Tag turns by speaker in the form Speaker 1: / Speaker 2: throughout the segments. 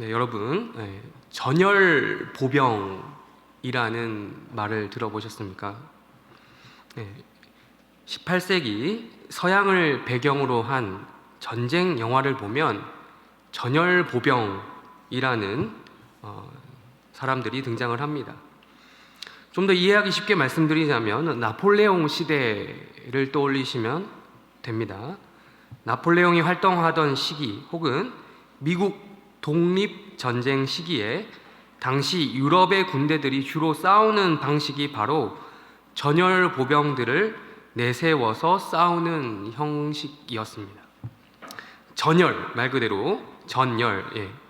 Speaker 1: 네, 여러분, 전열 보병이라는 말을 들어보셨습니까? 18세기 서양을 배경으로 한 전쟁 영화를 보면 전열 보병이라는 사람들이 등장을 합니다. 좀 더 이해하기 쉽게 말씀드리자면 나폴레옹 시대를 떠올리시면 됩니다. 나폴레옹이 활동하던 시기 혹은 미국 독립전쟁 시기에 당시 유럽의 군대들이 주로 싸우는 방식이 바로 전열 보병들을 내세워서 싸우는 형식이었습니다. 전열, 말 그대로 전열,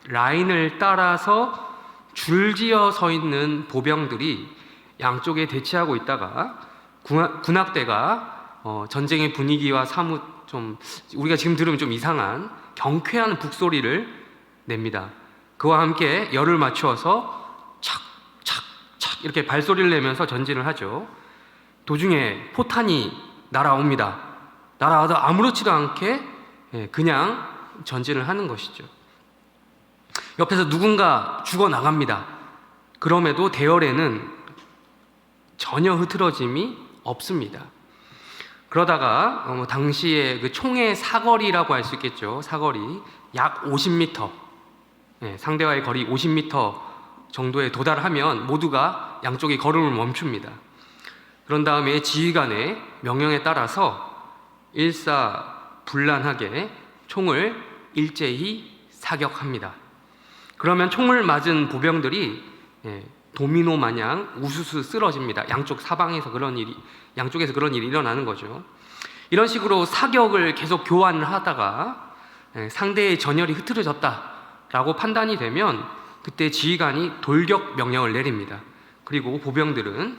Speaker 1: 라인을 따라서 줄지어 서 있는 보병들이 양쪽에 대치하고 있다가 군악대가 전쟁의 분위기와 사뭇 좀 우리가 지금 들으면 좀 이상한 경쾌한 북소리를 냅니다. 그와 함께 열을 맞추어서 착착착 이렇게 발소리를 내면서 전진을 하죠. 도중에 포탄이 날아옵니다. 날아와도 아무렇지도 않게 그냥 전진을 하는 것이죠. 옆에서 누군가 죽어나갑니다. 그럼에도 대열에는 전혀 흐트러짐이 없습니다. 그러다가 당시에 그 총의 사거리라고 할 수 있겠죠. 사거리 약 50m, 상대와의 거리 50m 정도에 도달하면 모두가 양쪽의 걸음을 멈춥니다. 그런 다음에 지휘관의 명령에 따라서 일사불란하게 총을 일제히 사격합니다. 그러면 총을 맞은 보병들이 도미노 마냥 우수수 쓰러집니다. 양쪽에서 그런 일이 일어나는 거죠. 이런 식으로 사격을 계속 교환을 하다가 상대의 전열이 흐트러졌다라고 판단이 되면 그때 지휘관이 돌격 명령을 내립니다. 그리고 보병들은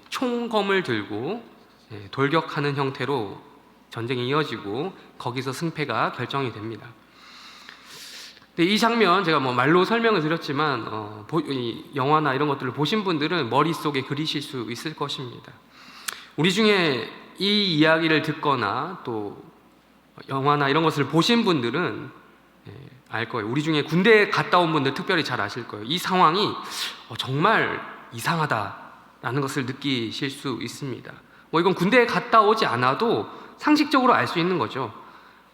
Speaker 1: 총검을 들고 돌격하는 형태로 전쟁이 이어지고 거기서 승패가 결정이 됩니다. 이 장면 제가 말로 설명을 드렸지만 영화나 이런 것들을 보신 분들은 머릿속에 그리실 수 있을 것입니다. 우리 중에 이 이야기를 듣거나 또 영화나 이런 것을 보신 분들은 알 거예요. 우리 중에 군대에 갔다 온 분들 특별히 잘 아실 거예요. 이 상황이 정말 이상하다라는 것을 느끼실 수 있습니다. 이건 군대에 갔다 오지 않아도 상식적으로 알 수 있는 거죠.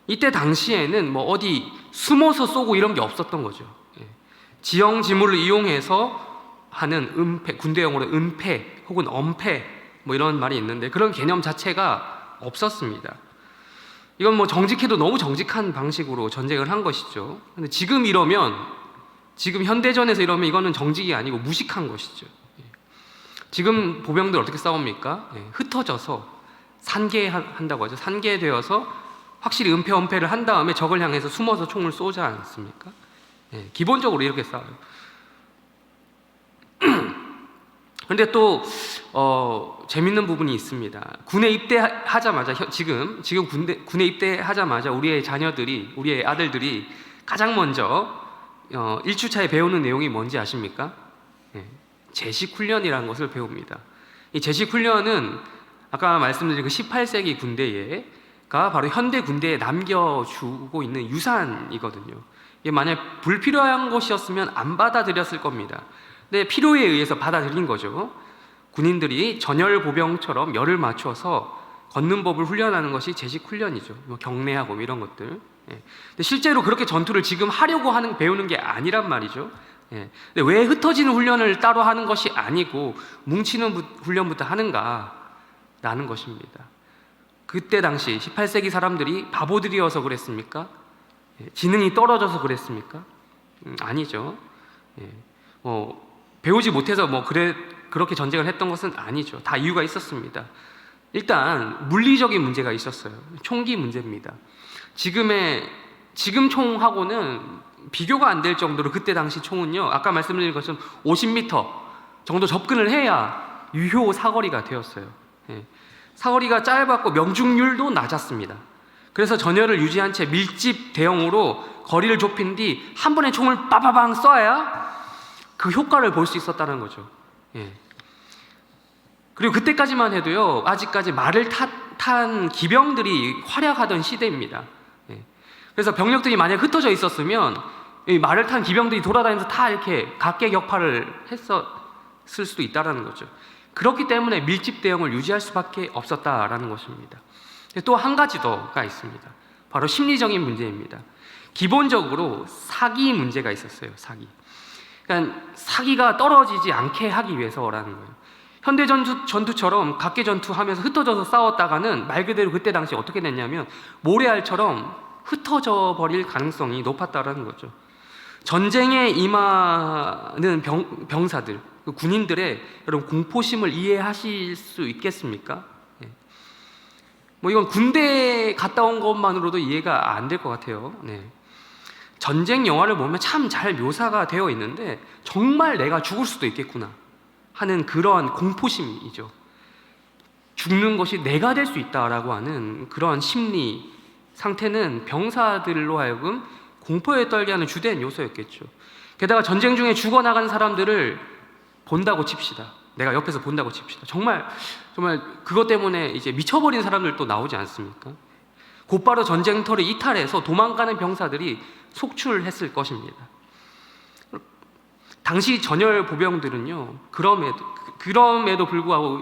Speaker 1: 이때 당시에는 어디 숨어서 쏘고 이런 게 없었던 거죠. 지형지물을 이용해서 하는 은폐, 군대용어로 은폐 혹은 엄폐 이런 말이 있는데 그런 개념 자체가 없었습니다. 이건 정직해도 너무 정직한 방식으로 전쟁을 한 것이죠. 근데 지금 현대전에서 이러면 이거는 정직이 아니고 무식한 것이죠. 지금 보병들 어떻게 싸웁니까? 흩어져서 산계한다고 하죠. 산계되어서 확실히 은폐, 엄폐를 한 다음에 적을 향해서 숨어서 총을 쏘지 않습니까? 기본적으로 이렇게 싸워요. 그런데 또 재밌는 부분이 있습니다. 군에 입대하자마자 지금 군에 입대하자마자 우리의 자녀들이, 우리의 아들들이 가장 먼저 1주차에 배우는 내용이 뭔지 아십니까? 제식훈련이라는 것을 배웁니다. 이 제식훈련은 아까 말씀드린 그 18세기 군대가 바로 현대 군대에 남겨주고 있는 유산이거든요. 이게 만약 불필요한 것이었으면 안 받아들였을 겁니다. 근데 필요에 의해서 받아들인 거죠. 군인들이 전열 보병처럼 열을 맞춰서 걷는 법을 훈련하는 것이 제식 훈련이죠. 경례하고 이런 것들. 근데 실제로 그렇게 전투를 지금 하려고 배우는 게 아니란 말이죠. 근데 왜 흩어지는 훈련을 따로 하는 것이 아니고 뭉치는 훈련부터 하는가라는 것입니다. 그때 당시 18세기 사람들이 바보들이어서 그랬습니까? 지능이 떨어져서 그랬습니까? 아니죠. 배우지 못해서 그렇게 전쟁을 했던 것은 아니죠. 다 이유가 있었습니다. 일단 물리적인 문제가 있었어요. 총기 문제입니다. 지금 총하고는 비교가 안 될 정도로 그때 당시 총은요, 아까 말씀드린 것처럼 50m 정도 접근을 해야 유효 사거리가 되었어요. 사거리가 짧았고 명중률도 낮았습니다. 그래서 전열을 유지한 채 밀집 대형으로 거리를 좁힌 뒤 한 번에 총을 빠바방 쏴야 그 효과를 볼 수 있었다는 거죠. 그리고 그때까지만 해도요, 아직까지 말을 탄 기병들이 활약하던 시대입니다. 그래서 병력들이 만약 흩어져 있었으면 이 말을 탄 기병들이 돌아다니면서 다 이렇게 각계격파를 했었을 수도 있다라는 거죠. 그렇기 때문에 밀집 대응을 유지할 수밖에 없었다라는 것입니다. 또 한 가지 더가 있습니다. 바로 심리적인 문제입니다. 기본적으로 사기 문제가 있었어요. 사기. 그러니까 사기가 떨어지지 않게 하기 위해서라는 거예요. 현대 전투처럼 각계 전투하면서 흩어져서 싸웠다가는 말 그대로 그때 당시 어떻게 됐냐면 모래알처럼 흩어져 버릴 가능성이 높았다라는 거죠. 전쟁에 임하는 병사들, 군인들의 여러분 공포심을 이해하실 수 있겠습니까? 뭐 이건 군대 갔다 온 것만으로도 이해가 안 될 것 같아요. 전쟁 영화를 보면 참 잘 묘사가 되어 있는데 정말 내가 죽을 수도 있겠구나 하는 그러한 공포심이죠. 죽는 것이 내가 될 수 있다라고 하는 그러한 심리 상태는 병사들로 하여금 공포에 떨게 하는 주된 요소였겠죠. 게다가 전쟁 중에 죽어나간 사람들을 본다고 칩시다. 내가 옆에서 본다고 칩시다. 정말 그것 때문에 이제 미쳐버린 사람들도 나오지 않습니까? 곧바로 전쟁터를 이탈해서 도망가는 병사들이 속출했을 것입니다. 당시 전열 보병들은요, 그럼에도 불구하고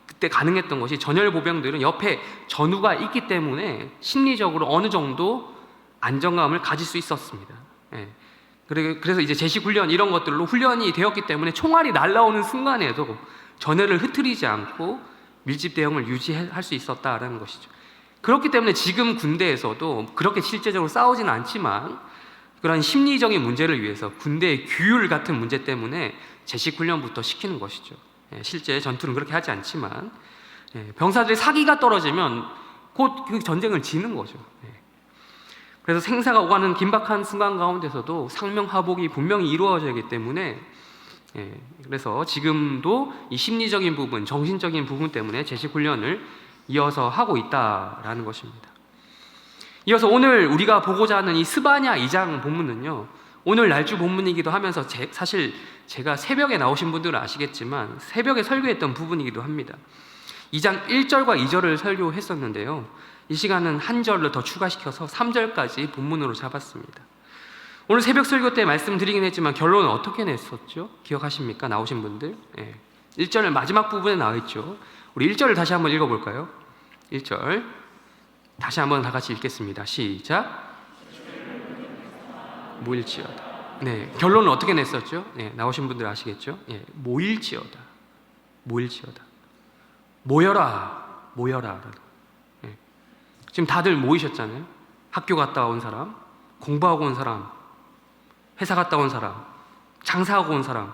Speaker 1: 그때 가능했던 것이 전열 보병들은 옆에 전우가 있기 때문에 심리적으로 어느 정도 안정감을 가질 수 있었습니다. 그래서 이제 제식 훈련 이런 것들로 훈련이 되었기 때문에 총알이 날아오는 순간에도 전열을 흐트리지 않고 밀집 대응을 유지할 수 있었다라는 것이죠. 그렇기 때문에 지금 군대에서도 그렇게 실제적으로 싸우지는 않지만 그런 심리적인 문제를 위해서 군대의 규율 같은 문제 때문에 제식 훈련부터 시키는 것이죠. 실제 전투는 그렇게 하지 않지만 병사들의 사기가 떨어지면 곧 그 전쟁을 지는 거죠. 그래서 생사가 오가는 긴박한 순간 가운데서도 상명하복이 분명히 이루어져야하기 때문에 그래서 지금도 이 심리적인 부분, 정신적인 부분 때문에 제식 훈련을 이어서 하고 있다라는 것입니다. 이어서 오늘 우리가 보고자 하는 이 스바냐 2장 본문은요, 오늘 날주 본문이기도 하면서 사실 제가 새벽에 나오신 분들은 아시겠지만 새벽에 설교했던 부분이기도 합니다. 2장 1절과 2절을 설교했었는데요, 이 시간은 한 절을 더 추가시켜서 3절까지 본문으로 잡았습니다. 오늘 새벽 설교 때 말씀드리긴 했지만 결론은 어떻게 냈었죠? 기억하십니까? 나오신 분들? 1절 마지막 부분에 나와 있죠. 우리 1절을 다시 한번 읽어볼까요? 1절 다시 한번 다 같이 읽겠습니다. 시작. 모일지어다. 결론은 어떻게 냈었죠? 나오신 분들 아시겠죠? 모일지어다. 모일지어다. 모여라. 지금 다들 모이셨잖아요. 학교 갔다 온 사람, 공부하고 온 사람, 회사 갔다 온 사람, 장사하고 온 사람,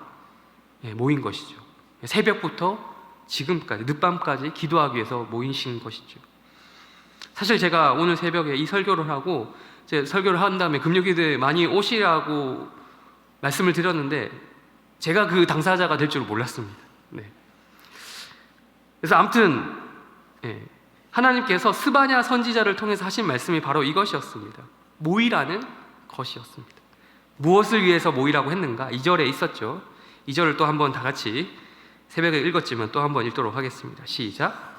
Speaker 1: 모인 것이죠. 새벽부터 지금까지 늦밤까지 기도하기 위해서 모이신 것이죠. 사실 제가 오늘 새벽에 이 설교를 하고 설교를 한 다음에 금요기도에 많이 오시라고 말씀을 드렸는데 제가 그 당사자가 될 줄 몰랐습니다. 그래서 아무튼 하나님께서 스바냐 선지자를 통해서 하신 말씀이 바로 이것이었습니다. 모이라는 것이었습니다. 무엇을 위해서 모이라고 했는가? 2절에 있었죠. 2절을 또 한번 다 같이 새벽에 읽었지만 또 한번 읽도록 하겠습니다. 시작.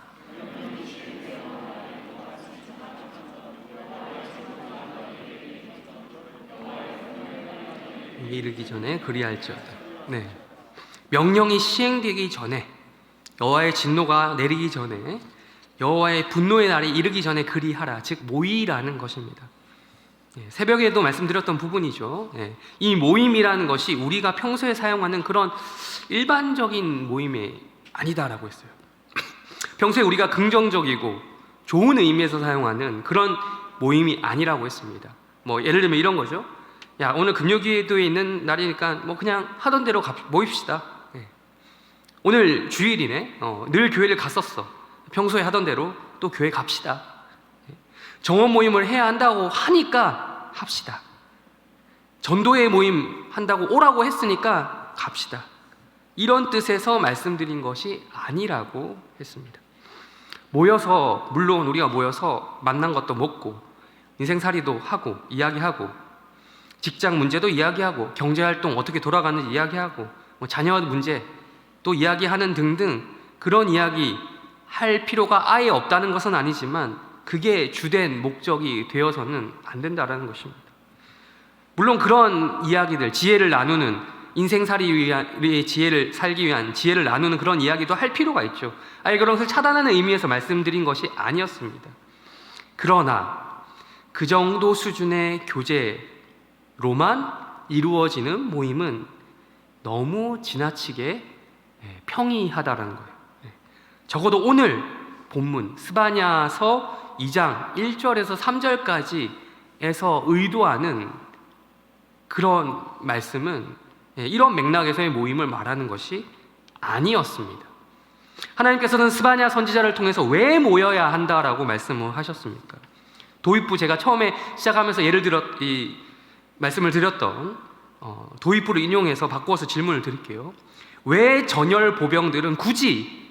Speaker 1: 이르기 전에 그리할지어다. 명령이 시행되기 전에, 여호와의 진노가 내리기 전에, 여호와의 분노의 날이 이르기 전에 그리하라. 즉 모이라는 것입니다. 새벽에도 말씀드렸던 부분이죠. 이 모임이라는 것이 우리가 평소에 사용하는 그런 일반적인 모임이 아니다라고 했어요. 평소에 우리가 긍정적이고 좋은 의미에서 사용하는 그런 모임이 아니라고 했습니다. 예를 들면 이런 거죠. 야, 오늘 금요기도에 있는 날이니까 그냥 하던 대로 모입시다. 오늘 주일이네. 늘 교회를 갔었어. 평소에 하던 대로 또 교회 갑시다. 정원 모임을 해야 한다고 하니까 합시다. 전도회 모임 한다고 오라고 했으니까 갑시다. 이런 뜻에서 말씀드린 것이 아니라고 했습니다. 모여서, 물론 우리가 모여서 만난 것도 먹고 인생살이도 하고 이야기하고 직장 문제도 이야기하고 경제활동 어떻게 돌아가는지 이야기하고 자녀 문제 또 이야기하는 등등 그런 이야기 할 필요가 아예 없다는 것은 아니지만 그게 주된 목적이 되어서는 안 된다라는 것입니다. 물론 그런 이야기들, 지혜를 나누는, 인생살이의 지혜를 살기 위한 지혜를 나누는 그런 이야기도 할 필요가 있죠. 아예 그런 것을 차단하는 의미에서 말씀드린 것이 아니었습니다. 그러나 그 정도 수준의 교제로만 이루어지는 모임은 너무 지나치게 평이하다라는 거예요. 적어도 오늘 본문 스바냐서 2장 1절에서 3절까지에서 의도하는 그런 말씀은 이런 맥락에서의 모임을 말하는 것이 아니었습니다. 하나님께서는 스바냐 선지자를 통해서 왜 모여야 한다라고 말씀을 하셨습니까? 도입부, 제가 처음에 시작하면서 말씀을 드렸던 도입부를 인용해서 바꾸어서 질문을 드릴게요. 왜 전열 보병들은 굳이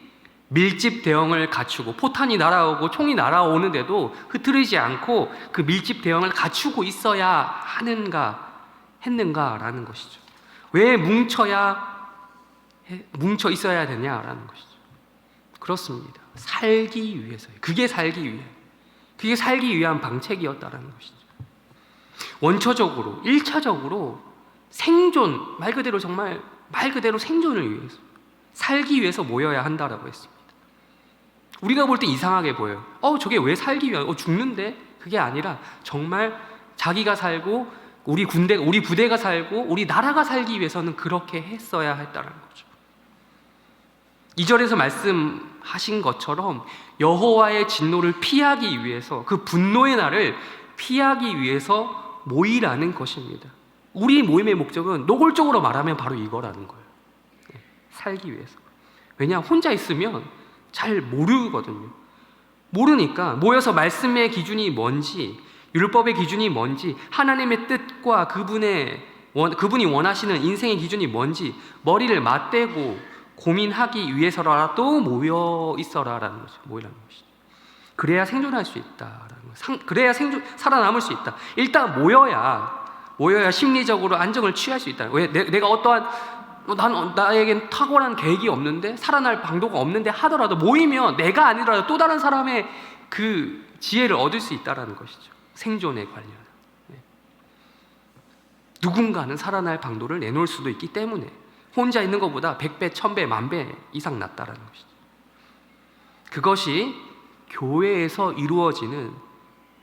Speaker 1: 밀집 대응을 갖추고 포탄이 날아오고 총이 날아오는데도 흐트리지 않고 그 밀집 대응을 갖추고 있어야 했는가라는 것이죠. 왜 뭉쳐 있어야 되냐라는 것이죠. 그렇습니다. 살기 위해서요. 그게 살기 위한 방책이었다라는 것이죠. 원초적으로, 1차적으로 생존, 말 그대로 생존을 위해서, 살기 위해서 모여야 한다라고 했습니다. 우리가 볼 때 이상하게 보여요. 저게 왜 살기 위한, 죽는데? 그게 아니라 정말 자기가 살고 우리 부대가 살고 우리 나라가 살기 위해서는 그렇게 했어야 했다는 거죠. 2절에서 말씀하신 것처럼 여호와의 진노를 피하기 위해서, 그 분노의 날을 피하기 위해서 모이라는 것입니다. 우리 모임의 목적은 노골적으로 말하면 바로 이거라는 거예요. 살기 위해서. 왜냐, 혼자 있으면 잘 모르거든요. 모르니까 모여서 말씀의 기준이 뭔지, 율법의 기준이 뭔지, 하나님의 뜻과 그분이 원하시는 인생의 기준이 뭔지 머리를 맞대고 고민하기 위해서라도 모여 있어라라는 거죠. 모이라는 것이죠. 그래야 생존할 수 있다라는 거. 그래야 살아남을 수 있다. 일단 모여야 심리적으로 안정을 취할 수 있다. 왜? 내가 나에겐 탁월한 계획이 없는데, 살아날 방도가 없는데 하더라도 모이면 내가 아니더라도 또 다른 사람의 그 지혜를 얻을 수 있다라는 것이죠. 생존에 관련한. 누군가는 살아날 방도를 내놓을 수도 있기 때문에 혼자 있는 것보다 100배, 1000배, 10,000배 이상 낫다라는 것이죠. 그것이 교회에서 이루어지는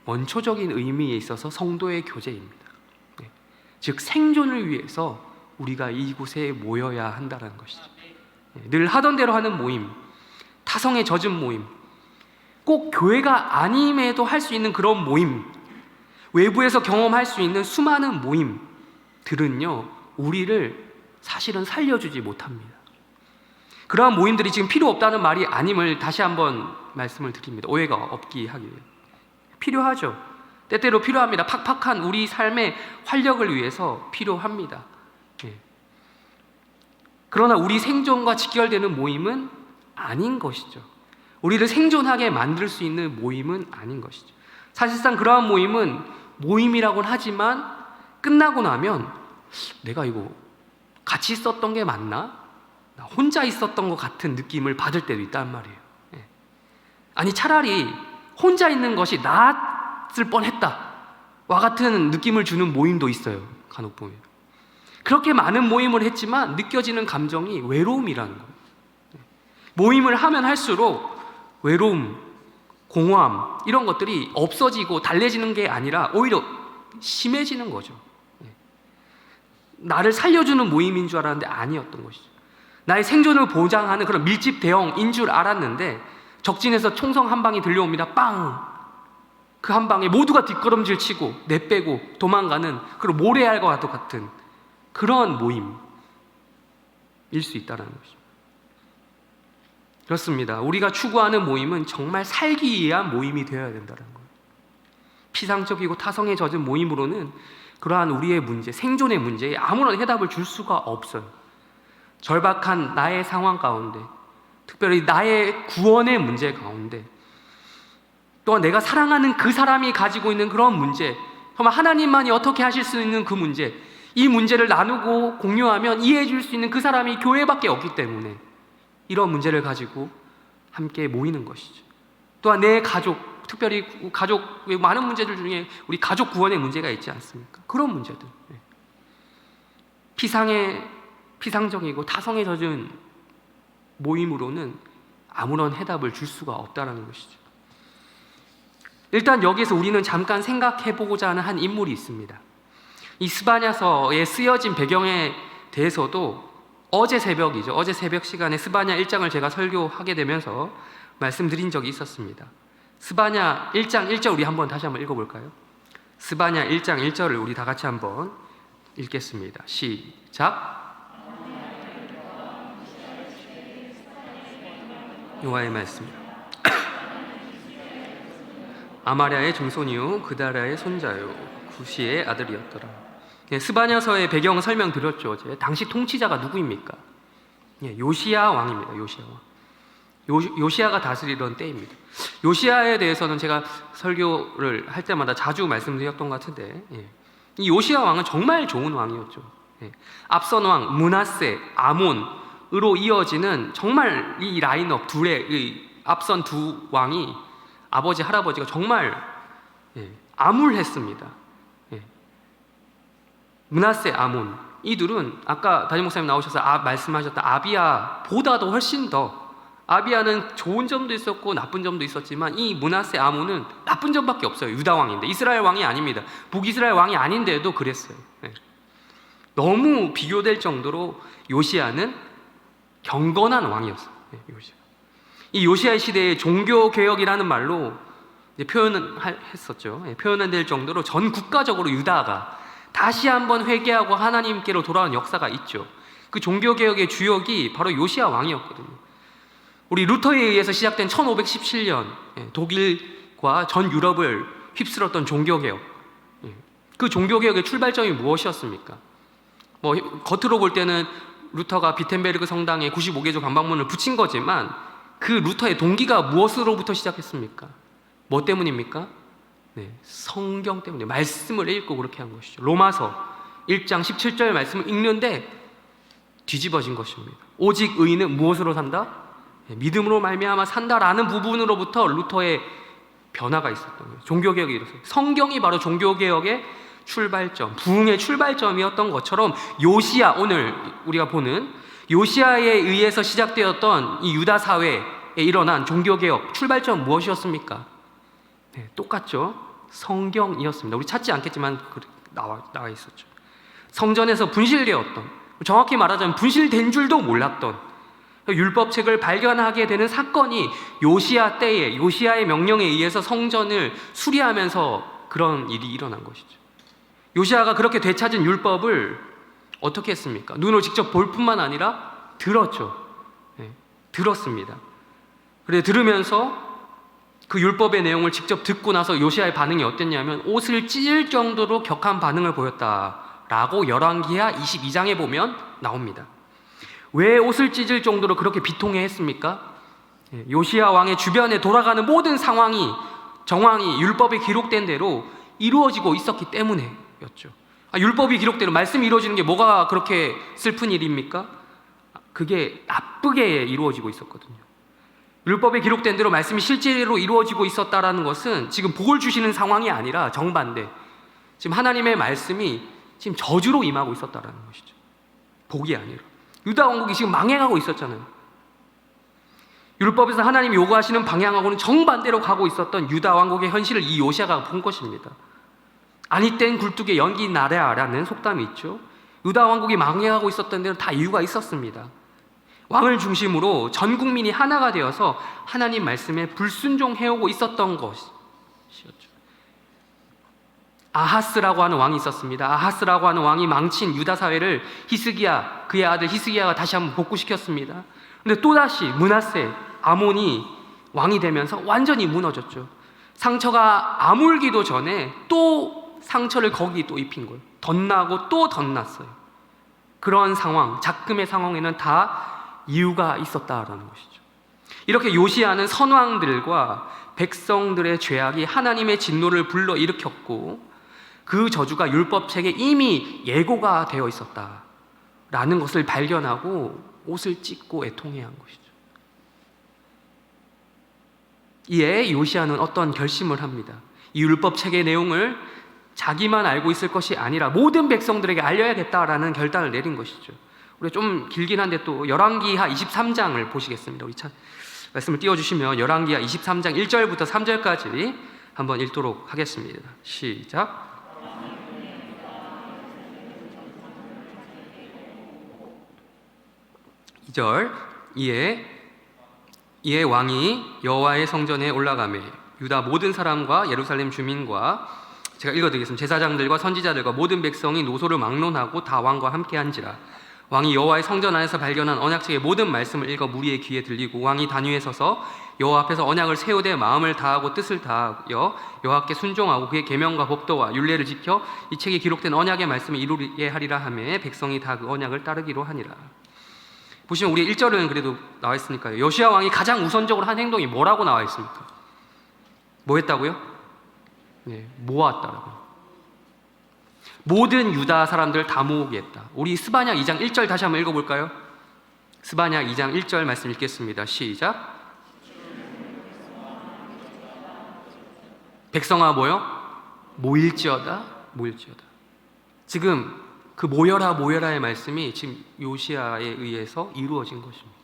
Speaker 1: 원초적인 의미에 있어서 성도의 교제입니다. 즉 생존을 위해서 우리가 이곳에 모여야 한다는 것이죠. 늘 하던 대로 하는 모임, 타성에 젖은 모임, 꼭 교회가 아님에도 할 수 있는 그런 모임, 외부에서 경험할 수 있는 수많은 모임들은요, 우리를 사실은 살려주지 못합니다. 그러한 모임들이 지금 필요 없다는 말이 아님을 다시 한번 말씀을 드립니다. 오해가 없기 하기 위해. 필요하죠. 때때로 필요합니다. 팍팍한 우리 삶의 활력을 위해서 필요합니다. 그러나 우리 생존과 직결되는 모임은 아닌 것이죠. 우리를 생존하게 만들 수 있는 모임은 아닌 것이죠. 사실상 그러한 모임은 모임이라고는 하지만 끝나고 나면 내가 이거 같이 있었던 게 맞나? 나 혼자 있었던 것 같은 느낌을 받을 때도 있단 말이에요. 아니, 차라리 혼자 있는 것이 낫을 뻔했다 와 같은 느낌을 주는 모임도 있어요. 간혹 보면 그렇게 많은 모임을 했지만 느껴지는 감정이 외로움이라는 거예요. 모임을 하면 할수록 외로움, 공허함 이런 것들이 없어지고 달래지는 게 아니라 오히려 심해지는 거죠. 나를 살려주는 모임인 줄 알았는데 아니었던 것이죠. 나의 생존을 보장하는 그런 밀집 대응인 줄 알았는데 적진에서 총성 한 방이 들려옵니다. 빵! 그 한 방에 모두가 뒷걸음질 치고 내빼고 도망가는 그런 모래알과 같은 그런 모임일 수 있다는 것이죠. 그렇습니다. 우리가 추구하는 모임은 정말 살기 위한 모임이 되어야 된다는 거예요. 피상적이고 타성에 젖은 모임으로는 그러한 우리의 문제, 생존의 문제에 아무런 해답을 줄 수가 없어요. 절박한 나의 상황 가운데, 특별히 나의 구원의 문제 가운데, 또한 내가 사랑하는 그 사람이 가지고 있는 그런 문제, 정말 하나님만이 어떻게 하실 수 있는 그 문제, 이 문제를 나누고 공유하면 이해해 줄 수 있는 그 사람이 교회밖에 없기 때문에 이런 문제를 가지고 함께 모이는 것이죠. 또한 내 가족, 특별히 가족의 많은 문제들 중에 우리 가족 구원의 문제가 있지 않습니까? 그런 문제들. 피상적이고 타성에 젖은 모임으로는 아무런 해답을 줄 수가 없다는 것이죠. 일단 여기에서 우리는 잠깐 생각해보고자 하는 한 인물이 있습니다. 이 스바냐서에 쓰여진 배경에 대해서도 어제 새벽 시간에 스바냐 1장을 제가 설교하게 되면서 말씀드린 적이 있었습니다. 스바냐 1장 1절 우리 다시 한번 읽어볼까요? 스바냐 1장 1절을 우리 다 같이 한번 읽겠습니다. 시작. 여호와의 말씀입니다. 아마랴의 증손이요 그다랴의 손자요 구시의 아들이었더라. 스바냐서의 배경을 설명드렸죠. 어제. 당시 통치자가 누구입니까? 요시야 왕입니다. 요시야 왕. 요시야가 다스리던 때입니다. 요시야에 대해서는 제가 설교를 할 때마다 자주 말씀드렸던 것 같은데, 이 요시야 왕은 정말 좋은 왕이었죠. 앞선 왕 므낫세, 아몬으로 이어지는 정말 이 라인업 둘의 앞선 두 왕이 아버지 할아버지가 정말 암울했습니다. 므낫세, 아몬 이들은 아까 담임 목사님 나오셔서 말씀하셨던 아비야보다도 훨씬 더, 아비야는 좋은 점도 있었고 나쁜 점도 있었지만 이 므낫세, 아몬은 나쁜 점밖에 없어요. 유다 왕인데 이스라엘 왕이 아닙니다. 북이스라엘 왕이 아닌데도 그랬어요. 너무 비교될 정도로 요시야는 경건한 왕이었어요. 이 요시야의 시대에 종교개혁이라는 말로 표현은 했었죠. 표현은 될 정도로 전 국가적으로 유다가 다시 한번 회개하고 하나님께로 돌아온 역사가 있죠. 그 종교개혁의 주역이 바로 요시야 왕이었거든요. 우리 루터에 의해서 시작된 1517년 독일과 전 유럽을 휩쓸었던 종교개혁, 그 종교개혁의 출발점이 무엇이었습니까? 겉으로 볼 때는 루터가 비텐베르그 성당에 95개조 관방문을 붙인 거지만 그 루터의 동기가 무엇으로부터 시작했습니까? 뭐 때문입니까? 성경 때문에, 말씀을 읽고 그렇게 한 것이죠. 로마서 1장 17절 말씀을 읽는데 뒤집어진 것입니다. 오직 의인은 무엇으로 산다? 믿음으로 말미암아 산다라는 부분으로부터 루터의 변화가 있었던 거예요. 종교개혁이 일어났어요. 성경이 바로 종교개혁의 출발점, 부흥의 출발점이었던 것처럼 요시야, 오늘 우리가 보는 요시야에 의해서 시작되었던 이 유다 사회에 일어난 종교개혁 출발점 무엇이었습니까? 똑같죠. 성경이었습니다. 우리 찾지 않겠지만 나와 있었죠. 성전에서 분실되었던, 정확히 말하자면 분실된 줄도 몰랐던 율법책을 발견하게 되는 사건이 요시야 때에, 요시야의 명령에 의해서 성전을 수리하면서 그런 일이 일어난 것이죠. 요시야가 그렇게 되찾은 율법을 어떻게 했습니까? 눈으로 직접 볼 뿐만 아니라 들었죠. 들었습니다. 그래 들으면서 그 율법의 내용을 직접 듣고 나서 요시야의 반응이 어땠냐면 옷을 찢을 정도로 격한 반응을 보였다라고 열왕기하 22장에 보면 나옵니다. 왜 옷을 찢을 정도로 그렇게 비통해 했습니까? 요시야 왕의 주변에 돌아가는 모든 정황이 율법에 기록된 대로 이루어지고 있었기 때문에였죠. 율법이 기록대로 말씀이 이루어지는 게 뭐가 그렇게 슬픈 일입니까? 그게 나쁘게 이루어지고 있었거든요. 율법에 기록된 대로 말씀이 실제로 이루어지고 있었다라는 것은 지금 복을 주시는 상황이 아니라 정반대, 지금 하나님의 말씀이 지금 저주로 임하고 있었다라는 것이죠. 복이 아니라. 유다 왕국이 지금 망해가고 있었잖아요. 율법에서 하나님이 요구하시는 방향하고는 정반대로 가고 있었던 유다 왕국의 현실을 이 요시야가 본 것입니다. 아니 땐 굴뚝에 연기 나랴라는 속담이 있죠. 유다 왕국이 망해가고 있었던 데는 다 이유가 있었습니다. 왕을 중심으로 전 국민이 하나가 되어서 하나님 말씀에 불순종해오고 있었던 것이었죠. 아하스라고 하는 왕이 있었습니다. 아하스라고 하는 왕이 망친 유다 사회를 히스기야, 그의 아들 히스기야가 다시 한번 복구시켰습니다. 근데 또다시 므낫세, 아몬이 왕이 되면서 완전히 무너졌죠. 상처가 아물기도 전에 또 상처를 거기 또 입힌 거예요. 덧나고 또 덧났어요. 그런 상황, 작금의 상황에는 다 이유가 있었다라는 것이죠. 이렇게 요시야는 선왕들과 백성들의 죄악이 하나님의 진노를 불러일으켰고 그 저주가 율법책에 이미 예고가 되어 있었다라는 것을 발견하고 옷을 찢고 애통해야 한 것이죠. 이에 요시야는 어떤 결심을 합니다. 이 율법 책의 내용을 자기만 알고 있을 것이 아니라 모든 백성들에게 알려야겠다라는 결단을 내린 것이죠. 우리 좀 길긴 한데 또 열왕기하 23장을 보시겠습니다. 우리 말씀을 띄워주시면 열왕기하 23장 1절부터 3절까지 한번 읽도록 하겠습니다. 시작. 이에 왕이 여호와의 성전에 올라가매 유다 모든 사람과 예루살렘 주민과, 제가 읽어드리겠습니다. 제사장들과 선지자들과 모든 백성이 노소를 막론하고 다 왕과 함께한지라. 왕이 여호와의 성전 안에서 발견한 언약책의 모든 말씀을 읽어 무리의 귀에 들리고, 왕이 단위에 서서 여호와 앞에서 언약을 세우되 마음을 다하고 뜻을 다하여 여호와께 순종하고 그의 계명과 법도와 율례를 지켜 이 책에 기록된 언약의 말씀을 이루게 하리라 하며 백성이 다 그 언약을 따르기로 하니라. 보시면 우리 1절은 그래도 나와 있으니까요. 요시야 왕이 가장 우선적으로 한 행동이 뭐라고 나와 있습니까? 뭐 했다고요? 네, 모았다라고요. 모든 유다 사람들 다 모으게 했다. 우리 스바냐 2장 1절 다시 한번 읽어볼까요? 스바냐 2장 1절 말씀 읽겠습니다. 시작. 백성아 뭐요? 모일지어다. 지금 그 모여라의 말씀이 지금 요시야에 의해서 이루어진 것입니다.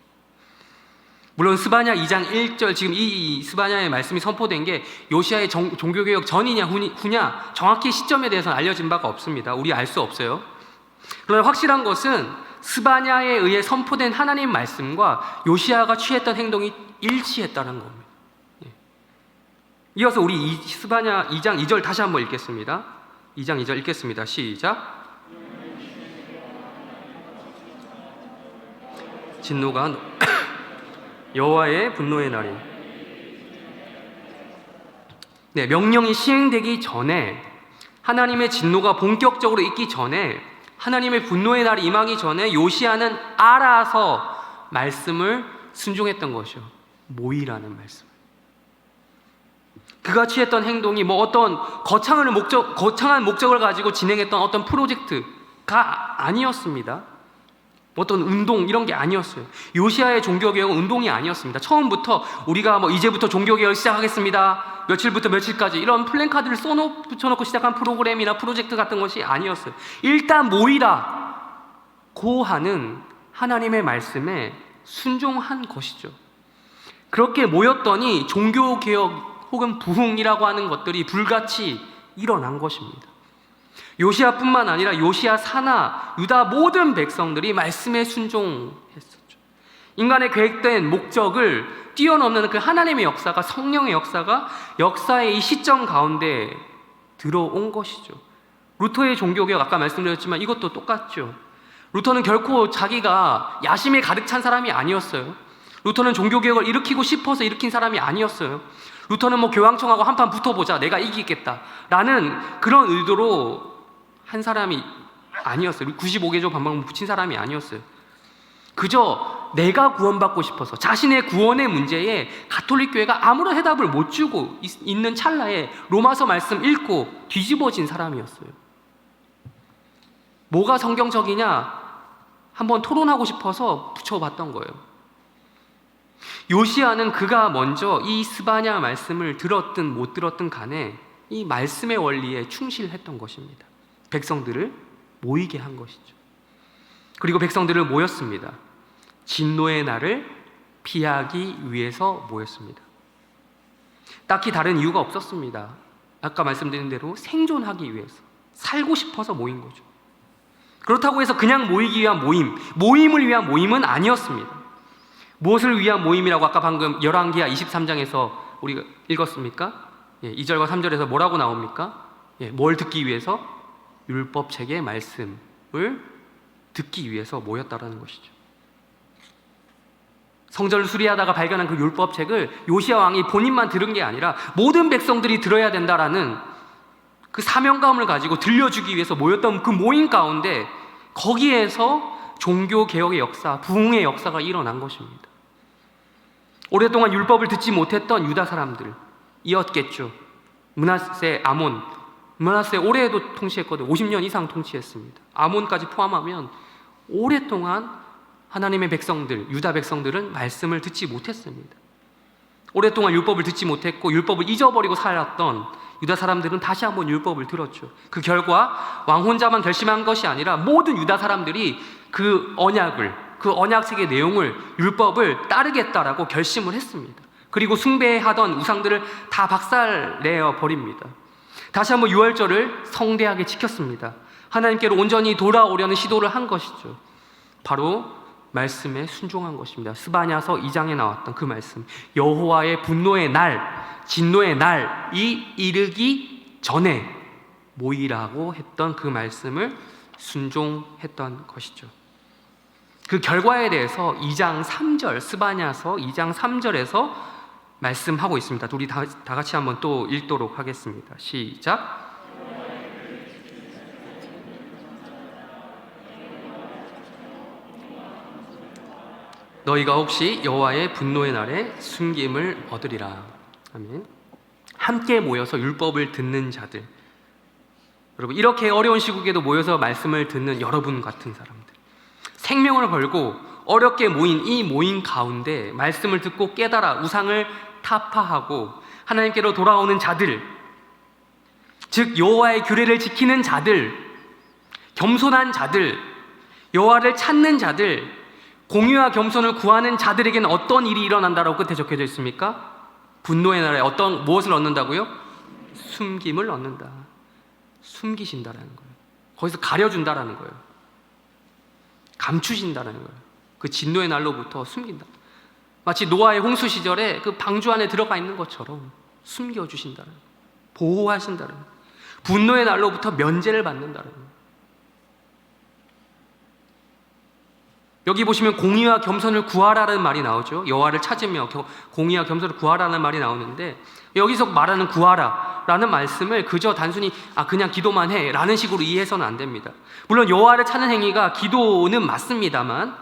Speaker 1: 물론 스바냐 2장 1절, 지금 이 스바냐의 말씀이 선포된 게 요시야의 종교개혁 전이냐 후냐 정확히 시점에 대해서는 알려진 바가 없습니다. 우리 알 수 없어요. 그러나 확실한 것은 스바냐에 의해 선포된 하나님 말씀과 요시야가 취했던 행동이 일치했다는 겁니다. 이어서 우리 스바냐 2장 2절 다시 한번 읽겠습니다. 2장 2절 읽겠습니다. 시작. 진노가 여호와의 분노의 날이, 네, 명령이 시행되기 전에, 하나님의 진노가 본격적으로 있기 전에, 하나님의 분노의 날이 임하기 전에 요시야는 알아서 말씀을 순종했던 것이요, 모이라는 말씀. 그가 취했던 행동이 뭐 어떤 거창한 목적을 가지고 진행했던 어떤 프로젝트가 아니었습니다. 어떤 운동 이런 게 아니었어요. 요시야의 종교개혁은 운동이 아니었습니다. 처음부터 우리가 뭐 이제부터 종교개혁을 시작하겠습니다, 며칠부터 며칠까지 이런 플랜카드를 붙여놓고 시작한 프로그램이나 프로젝트 같은 것이 아니었어요. 일단 모이라고 하는 하나님의 말씀에 순종한 것이죠. 그렇게 모였더니 종교개혁 혹은 부흥이라고 하는 것들이 불같이 일어난 것입니다. 요시야뿐만 아니라 요시야 산하 유다 모든 백성들이 말씀에 순종했었죠. 인간의 계획된 목적을 뛰어넘는 그 하나님의 역사가, 성령의 역사가 역사의 이 시점 가운데 들어온 것이죠. 루터의 종교개혁 아까 말씀드렸지만 이것도 똑같죠. 루터는 결코 자기가 야심에 가득 찬 사람이 아니었어요. 루터는 종교개혁을 일으키고 싶어서 일으킨 사람이 아니었어요. 루터는 뭐 교황청하고 한판 붙어보자, 내가 이기겠다 라는 그런 의도로 한 사람이 아니었어요. 95개조 반박문 붙인 사람이 아니었어요. 그저 내가 구원받고 싶어서 자신의 구원의 문제에 가톨릭 교회가 아무런 해답을 못 주고 있는 찰나에 로마서 말씀 읽고 뒤집어진 사람이었어요. 뭐가 성경적이냐 한번 토론하고 싶어서 붙여봤던 거예요. 요시야는 그가 먼저 이 스바냐 말씀을 들었든 못 들었든 간에 이 말씀의 원리에 충실했던 것입니다. 백성들을 모이게 한 것이죠. 그리고 백성들을 모였습니다. 진노의 날을 피하기 위해서 모였습니다. 딱히 다른 이유가 없었습니다. 아까 말씀드린 대로 생존하기 위해서, 살고 싶어서 모인 거죠. 그렇다고 해서 그냥 모이기 위한 모임을 위한 모임은 아니었습니다. 무엇을 위한 모임이라고 아까 방금 열왕기하 23장에서 우리가 읽었습니까? 2절과 3절에서 뭐라고 나옵니까? 뭘 듣기 위해서? 율법책의 말씀을 듣기 위해서 모였다라는 것이죠. 성전을 수리하다가 발견한 그 율법책을 요시야 왕이 본인만 들은 게 아니라 모든 백성들이 들어야 된다라는 그 사명감을 가지고 들려주기 위해서 모였던 그 모임 가운데, 거기에서 종교개혁의 역사, 부흥의 역사가 일어난 것입니다. 오랫동안 율법을 듣지 못했던 유다 사람들이었겠죠. 므낫세, 아몬, 므낫세 오래도 통치했거든요. 50년 이상 통치했습니다. 아몬까지 포함하면 오랫동안 하나님의 백성들, 유다 백성들은 말씀을 듣지 못했습니다. 오랫동안 율법을 듣지 못했고 율법을 잊어버리고 살았던 유다 사람들은 다시 한번 율법을 들었죠. 그 결과 왕 혼자만 결심한 것이 아니라 모든 유다 사람들이 그 언약책의 내용을, 율법을 따르겠다라고 결심을 했습니다. 그리고 숭배하던 우상들을 다 박살내어 버립니다. 다시 한번 유월절을 성대하게 지켰습니다. 하나님께로 온전히 돌아오려는 시도를 한 것이죠. 바로 말씀에 순종한 것입니다. 스바냐서 2장에 나왔던 그 말씀, 여호와의 분노의 날, 진노의 날이 이르기 전에 모이라고 했던 그 말씀을 순종했던 것이죠. 그 결과에 대해서 2장 3절, 스바냐서 2장 3절에서 말씀하고 있습니다. 우리 다 같이 한번 또 읽도록 하겠습니다. 시작. 너희가 혹시 여호와의 분노의 날에 숨김을 얻으리라. 아멘. 함께 모여서 율법을 듣는 자들, 여러분, 이렇게 어려운 시국에도 모여서 말씀을 듣는 여러분 같은 사람들, 생명을 걸고 어렵게 모인 이 모임 가운데 말씀을 듣고 깨달아 우상을 타파하고 하나님께로 돌아오는 자들, 즉 여호와의 규례를 지키는 자들, 겸손한 자들, 여호와를 찾는 자들, 공의와 겸손을 구하는 자들에게는 어떤 일이 일어난다라고 끝에 적혀져 있습니까? 분노의 날에 무엇을 얻는다고요? 숨김을 얻는다. 숨기신다라는 거예요. 거기서 가려준다라는 거예요. 감추신다라는 거예요. 그 진노의 날로부터 숨긴다. 마치 노아의 홍수 시절에 그 방주 안에 들어가 있는 것처럼 숨겨주신다는 거예요. 보호하신다는 거예요. 분노의 날로부터 면제를 받는다는 거예요. 여기 보시면 공의와 겸손을 구하라는 말이 나오죠. 여호와를 찾으며 공의와 겸손을 구하라는 말이 나오는데, 여기서 말하는 구하라라는 말씀을 그저 단순히 그냥 기도만 해라는 식으로 이해해서는 안 됩니다. 물론 여호와를 찾는 행위가 기도는 맞습니다만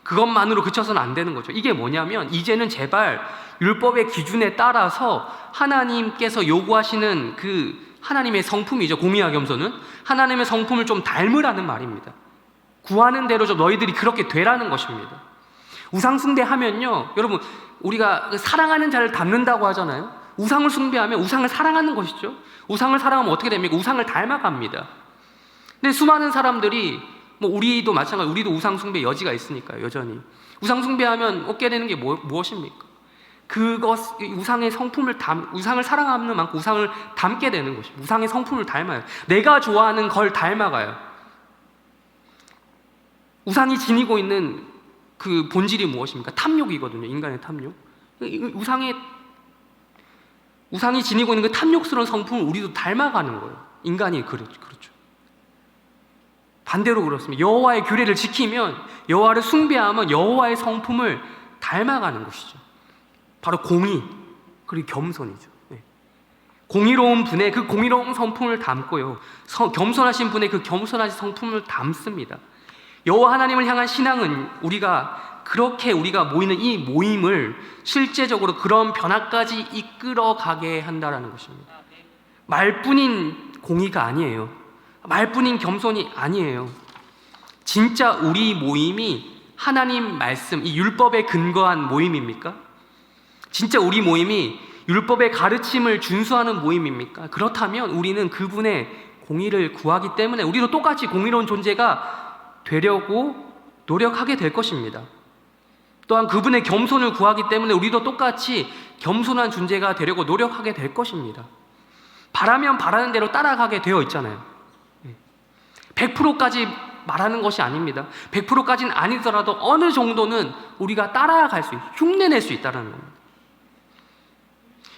Speaker 1: 그것만으로 그쳐서는 안 되는 거죠. 이게 뭐냐면, 이제는 제발 율법의 기준에 따라서 하나님께서 요구하시는 그 하나님의 성품이죠. 공의와 겸손은 하나님의 성품을 좀 닮으라는 말입니다. 구하는 대로 좀 너희들이 그렇게 되라는 것입니다. 우상 숭배하면요, 여러분, 우리가 사랑하는 자를 닮는다고 하잖아요. 우상을 숭배하면 우상을 사랑하는 것이죠. 우상을 사랑하면 어떻게 됩니까? 우상을 닮아갑니다. 근데 수많은 사람들이, 우리도 마찬가지, 우리도 우상 숭배 여지가 있으니까요. 여전히 우상 숭배하면 얻게 되는 게 무엇입니까? 우상의 성품을 우상을 사랑하는 만큼 우상을 닮게 되는 것입니다. 우상의 성품을 닮아요. 내가 좋아하는 걸 닮아가요. 우상이 지니고 있는 그 본질이 무엇입니까? 탐욕이거든요. 인간의 탐욕. 우상이 지니고 있는 그 탐욕스러운 성품을 우리도 닮아가는 거예요. 인간이 그렇죠. 반대로 그렇습니다. 여호와의 규례를 지키면, 여호와를 숭배하면 여호와의 성품을 닮아가는 것이죠. 바로 공의 그리고 겸손이죠. 공의로운 분의 그 공의로운 성품을 담고요, 겸손하신 분의 그 겸손하신 성품을 담습니다. 여호와 하나님을 향한 신앙은 우리가 모이는 이 모임을 실제적으로 그런 변화까지 이끌어가게 한다라는 것입니다. 말뿐인 공의가 아니에요. 말뿐인 겸손이 아니에요. 진짜 우리 모임이 하나님 말씀, 이 율법에 근거한 모임입니까? 진짜 우리 모임이 율법의 가르침을 준수하는 모임입니까? 그렇다면 우리는 그분의 공의를 구하기 때문에 우리도 똑같이 공의로운 존재가 되려고 노력하게 될 것입니다. 또한 그분의 겸손을 구하기 때문에 우리도 똑같이 겸손한 존재가 되려고 노력하게 될 것입니다. 바라면 바라는 대로 따라가게 되어 있잖아요. 100%까지 말하는 것이 아닙니다. 100%까지는 아니더라도 어느 정도는 우리가 따라갈 수 있고 흉내낼 수 있다는 겁니다.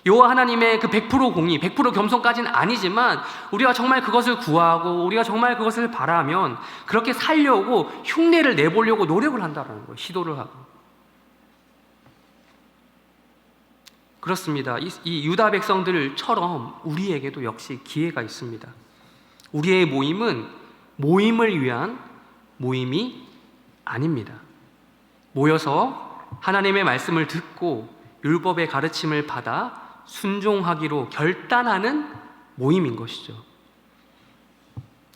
Speaker 1: 여호와 하나님의 그 100% 공의, 100% 겸손까지는 아니지만 우리가 정말 그것을 구하고 우리가 정말 그것을 바라면 그렇게 살려고 흉내를 내보려고 노력을 한다는 거예요. 시도를 하고. 그렇습니다. 이 유다 백성들처럼 우리에게도 역시 기회가 있습니다. 우리의 모임은 모임을 위한 모임이 아닙니다. 모여서 하나님의 말씀을 듣고 율법의 가르침을 받아 순종하기로 결단하는 모임인 것이죠.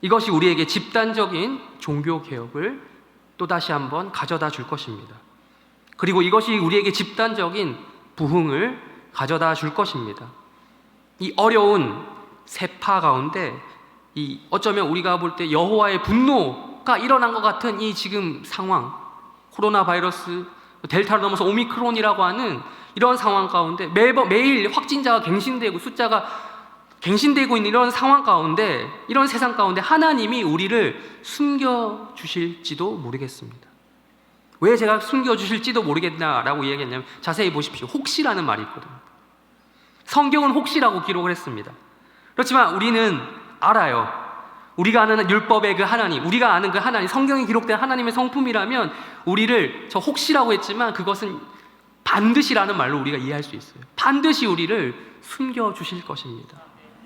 Speaker 1: 이것이 우리에게 집단적인 종교개혁을 또다시 한번 가져다 줄 것입니다. 그리고 이것이 우리에게 집단적인 부흥을 가져다 줄 것입니다. 이 어려운 세파 가운데 이 어쩌면 우리가 볼 때 여호와의 분노가 일어난 것 같은 이 지금 상황, 코로나 바이러스, 델타를 넘어서 오미크론이라고 하는 이런 상황 가운데 매일 확진자가 갱신되고 숫자가 갱신되고 있는 이런 상황 가운데, 이런 세상 가운데 하나님이 우리를 숨겨주실지도 모르겠습니다. 왜 제가 숨겨주실지도 모르겠다라고 이야기했냐면, 자세히 보십시오. 혹시라는 말이 있거든요. 성경은 혹시라고 기록을 했습니다. 그렇지만 우리는 알아요. 우리가 아는 율법의 그 하나님, 우리가 아는 그 하나님, 성경에 기록된 하나님의 성품이라면 우리를, 저 혹시라고 했지만 그것은 반드시라는 말로 우리가 이해할 수 있어요. 반드시 우리를 숨겨주실 것입니다.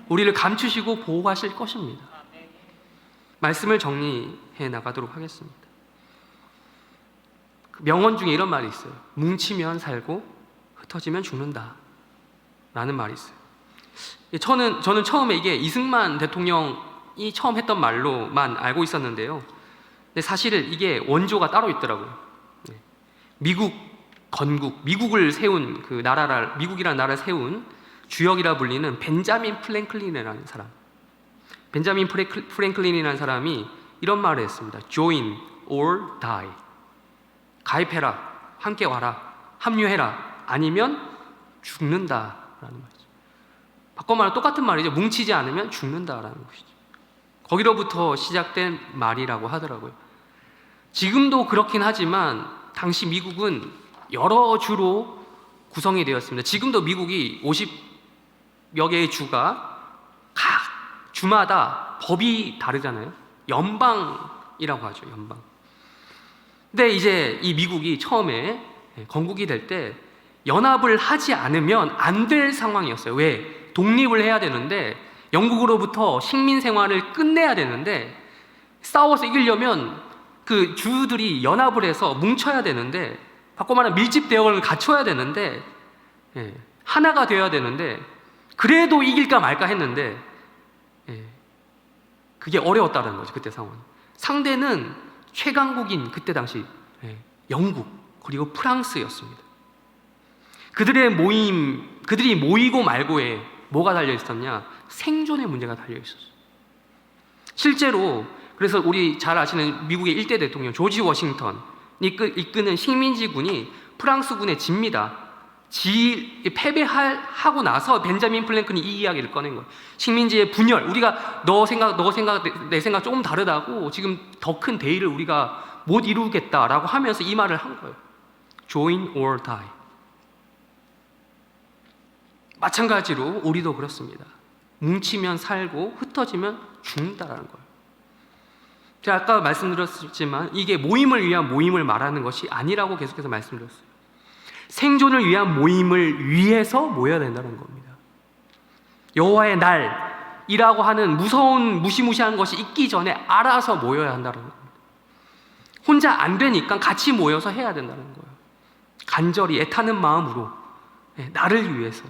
Speaker 1: 우리를 감추시고 보호하실 것입니다. 말씀을 정리해 나가도록 하겠습니다. 명언 중에 이런 말이 있어요. 뭉치면 살고 흩어지면 죽는다 라는 말이 있어요. 저는 처음에 이게 이승만 대통령이 처음 했던 말로만 알고 있었는데요. 근데 사실은 이게 원조가 따로 있더라고요. 미국 건국, 미국을 세운 그 나라를, 미국이라는 나라를 세운 주역이라 불리는 벤자민 프랭클린이라는 사람, 벤자민 프랭클린이라는 사람이 이런 말을 했습니다. Join or die. 가입해라, 함께 와라, 합류해라, 아니면 죽는다라는 말이죠. 바꿔 말하면 똑같은 말이죠. 뭉치지 않으면 죽는다라는 것이죠. 거기로부터 시작된 말이라고 하더라고요. 지금도 그렇긴 하지만 당시 미국은 여러 주로 구성이 되었습니다. 지금도 미국이 50여 개의 주가 각 주마다 법이 다르잖아요. 연방이라고 하죠. 연방. 근데 이제 이 미국이 처음에 건국이 될 때 연합을 하지 않으면 안 될 상황이었어요. 왜? 독립을 해야 되는데, 영국으로부터 식민 생활을 끝내야 되는데, 싸워서 이기려면 그 주들이 연합을 해서 뭉쳐야 되는데, 바꿔 말하면 밀집 대역을 갖춰야 되는데, 하나가 되어야 되는데, 그래도 이길까 말까 했는데, 그게 어려웠다는 거죠. 그때 상황. 상대는 최강국인 그때 당시 영국 그리고 프랑스였습니다. 그들이 모이고 말고에 뭐가 달려 있었냐? 생존의 문제가 달려 있었어요. 실제로 그래서 우리 잘 아시는 미국의 1대 대통령 조지 워싱턴이 이끄는 식민지군이 프랑스군에 집니다. 패배하고 나서 벤자민 프랭클린이 이 이야기를 꺼낸 거예요. 식민지의 분열, 우리가 너 생각, 내 생각 조금 다르다고 지금 더 큰 대의를 우리가 못 이루겠다라고 하면서 이 말을 한 거예요. Join or die. 마찬가지로 우리도 그렇습니다. 뭉치면 살고 흩어지면 죽는다라는 거예요. 제가 아까 말씀드렸지만 이게 모임을 위한 모임을 말하는 것이 아니라고 계속해서 말씀드렸어요. 생존을 위한 모임을 위해서 모여야 된다는 겁니다. 여호와의 날이라고 하는 무서운 무시무시한 것이 있기 전에 알아서 모여야 한다는 겁니다. 혼자 안 되니까 같이 모여서 해야 된다는 거예요. 간절히 애타는 마음으로 나를 위해서,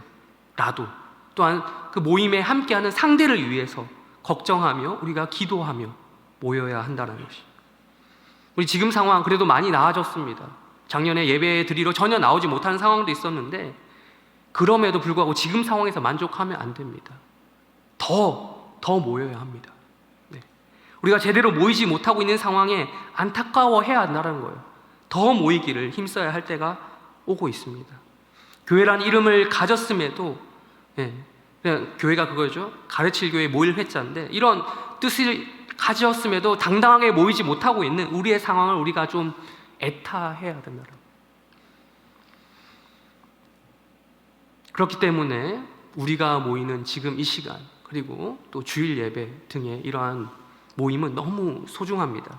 Speaker 1: 나도 또한 그 모임에 함께하는 상대를 위해서 걱정하며 우리가 기도하며 모여야 한다는 것이. 우리 지금 상황 그래도 많이 나아졌습니다. 작년에 예배 드리러 전혀 나오지 못하는 상황도 있었는데, 그럼에도 불구하고 지금 상황에서 만족하면 안 됩니다. 더 모여야 합니다. 우리가 제대로 모이지 못하고 있는 상황에 안타까워해야 한다는 거예요. 더 모이기를 힘써야 할 때가 오고 있습니다. 교회라는 이름을 가졌음에도 그냥 교회가 그거죠. 가르칠 교회 모일 회자인데, 이런 뜻을 가졌음에도 당당하게 모이지 못하고 있는 우리의 상황을 우리가 좀 애타해야 된다. 그렇기 때문에 우리가 모이는 지금 이 시간, 그리고 또 주일 예배 등의 이러한 모임은 너무 소중합니다.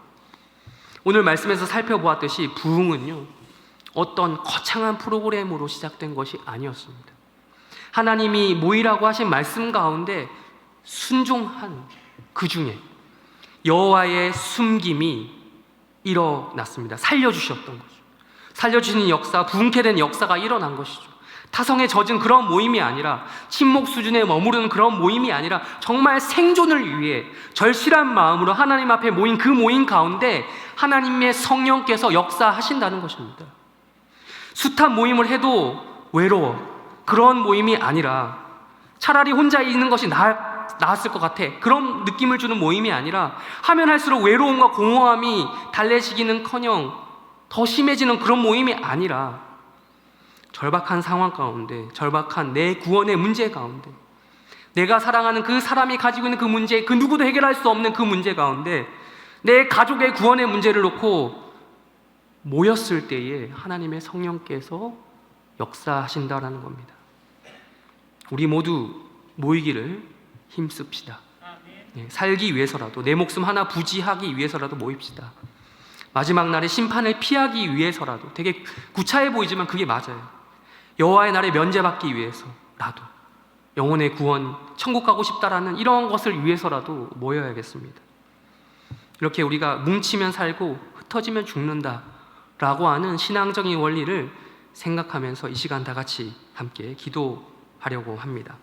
Speaker 1: 오늘 말씀에서 살펴보았듯이 부흥은요, 어떤 거창한 프로그램으로 시작된 것이 아니었습니다. 하나님이 모이라고 하신 말씀 가운데 순종한 그 중에 여호와의 숨김이 일어났습니다. 살려주셨던 거죠. 살려주시는 역사, 부흥케 된 역사가 일어난 것이죠. 타성에 젖은 그런 모임이 아니라, 침묵 수준에 머무르는 그런 모임이 아니라, 정말 생존을 위해 절실한 마음으로 하나님 앞에 모인 그 모임 가운데 하나님의 성령께서 역사하신다는 것입니다. 숱한 모임을 해도 외로워, 그런 모임이 아니라 차라리 혼자 있는 것이 나았을 것 같아, 그런 느낌을 주는 모임이 아니라 하면 할수록 외로움과 공허함이 달래지기는커녕 더 심해지는 그런 모임이 아니라 절박한 상황 가운데, 절박한 내 구원의 문제 가운데, 내가 사랑하는 그 사람이 가지고 있는 그 문제, 그 누구도 해결할 수 없는 그 문제 가운데 내 가족의 구원의 문제를 놓고 모였을 때에 하나님의 성령께서 역사하신다라는 겁니다. 우리 모두 모이기를 힘씁시다. 살기 위해서라도, 내 목숨 하나 부지하기 위해서라도 모입시다. 마지막 날의 심판을 피하기 위해서라도. 되게 구차해 보이지만 그게 맞아요. 여호와의 날에 면제받기 위해서, 나도 영혼의 구원, 천국 가고 싶다라는 이런 것을 위해서라도 모여야겠습니다. 이렇게 우리가 뭉치면 살고 흩어지면 죽는다라고 하는 신앙적인 원리를 생각하면서 이 시간 다 같이 함께 기도하려고 합니다.